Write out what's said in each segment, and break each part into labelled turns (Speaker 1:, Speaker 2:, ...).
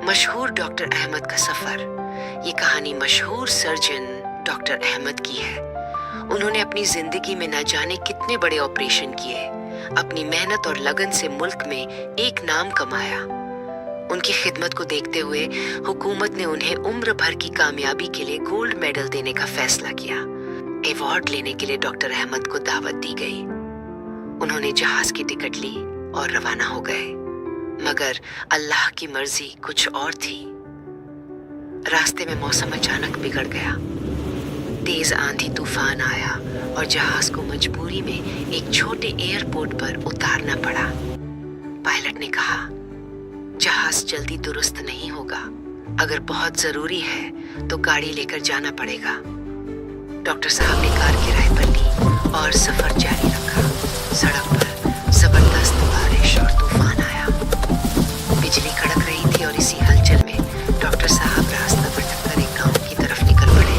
Speaker 1: مشہور ڈاکٹر احمد کا سفر۔ یہ کہانی مشہور سرجن ڈاکٹر احمد کی ہے۔ انہوں نے اپنی زندگی میں نہ جانے کتنے بڑے آپریشن کیے، اپنی محنت اور لگن سے ملک میں ایک نام کمایا۔ ان کی خدمت کو دیکھتے ہوئے حکومت نے انہیں عمر بھر کی کامیابی کے لیے گولڈ میڈل دینے کا فیصلہ کیا۔ ایوارڈ لینے کے لیے ڈاکٹر احمد کو دعوت دی گئی۔ انہوں نے جہاز کی ٹکٹ لی اور روانہ ہو گئے، مگر اللہ کی مرضی کچھ اور تھی۔ راستے میں موسم اچانک بگڑ گیا، تیز آندھی طوفان آیا اور جہاز کو مجبوری میں ایک چھوٹے ایئرپورٹ پر اتارنا پڑا۔ پائلٹ نے کہا، جہاز جلدی درست نہیں ہوگا، اگر بہت ضروری ہے تو گاڑی لے کر جانا پڑے گا۔ ڈاکٹر صاحب نے کار کرائے پر لی اور سفر جاری رکھا۔ سڑک پر زبردست بارش اور طوفان آیا، بجلی کڑک رہی تھی اور اسی ہلچل میں ڈاکٹر صاحب راستہ بھٹک کر ایک گاؤں کی طرف نکل پڑے۔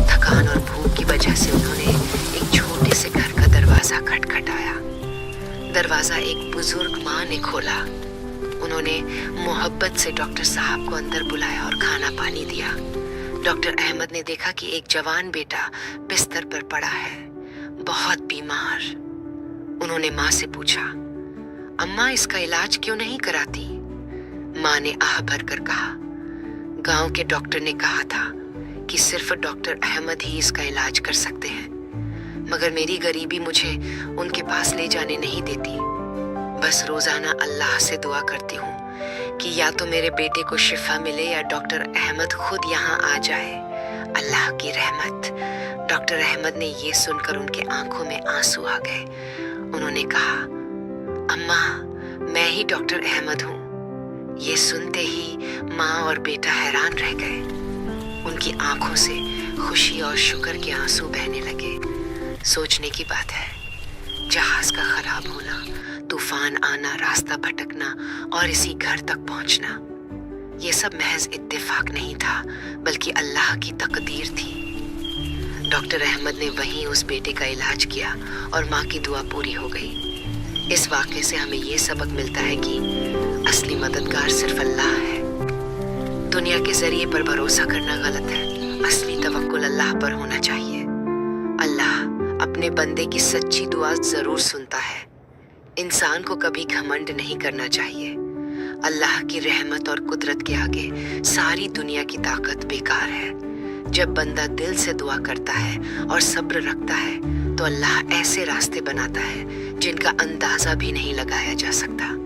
Speaker 1: تھکان اور بھوک کی وجہ سے انہوں نے ایک چھوٹے سے گھر کا دروازہ کھٹکھٹایا۔ دروازہ ایک بزرگ ماں نے کھولا۔ انہوں نے محبت سے ڈاکٹر صاحب کو اندر بلایا اور کھانا پانی دیا۔ ڈاکٹر احمد نے دیکھا کہ ایک جوان بیٹا بستر پر پڑا ہے، بہت بیمار۔ انہوں نے ماں سے پوچھا، اماں اس کا علاج کیوں نہیں کراتی؟ ماں نے آہ بھر کر کہا، گاؤں کے ڈاکٹر نے کہا تھا کہ صرف ڈاکٹر احمد ہی اس کا علاج کر سکتے ہیں، مگر میری غریبی مجھے ان کے پاس لے جانے نہیں دیتی۔ بس روزانہ اللہ سے دعا کرتی ہوں کہ یا تو میرے بیٹے کو شفا ملے یا ڈاکٹر احمد خود یہاں آ جائے۔ اللہ کی رحمت۔ ڈاکٹر احمد نے یہ سن کر ان کے آنکھوں میں آنسو آ گئے۔ انہوں نے کہا، اماں میں ہی ڈاکٹر احمد ہوں۔ یہ سنتے ہی ماں اور بیٹا حیران رہ گئے۔ ان کی آنکھوں سے خوشی اور شکر کے آنسو بہنے لگے۔ سوچنے کی بات ہے، جہاز کا خراب ہونا، طوفان آنا، راستہ بھٹکنا اور اسی گھر تک پہنچنا، یہ سب محض اتفاق نہیں تھا بلکہ اللہ کی تقدیر تھی۔ ڈاکٹر احمد نے وہیں اس بیٹے کا علاج کیا اور ماں کی دعا پوری ہو گئی۔ اس واقعے سے ہمیں یہ سبق ملتا ہے کہ اصلی مددگار صرف اللہ ہے۔ دنیا کے ذریعے پر بھروسہ کرنا غلط ہے، اصلی توکل اللہ پر ہونا چاہیے۔ اللہ اپنے بندے کی سچی دعا ضرور سنتا ہے۔ انسان کو کبھی گھمنڈ نہیں کرنا چاہیے۔ اللہ کی رحمت اور قدرت کے آگے ساری دنیا کی طاقت بیکار ہے۔ جب بندہ دل سے دعا کرتا ہے اور صبر رکھتا ہے تو اللہ ایسے راستے بناتا ہے جن کا اندازہ بھی نہیں لگایا جا سکتا۔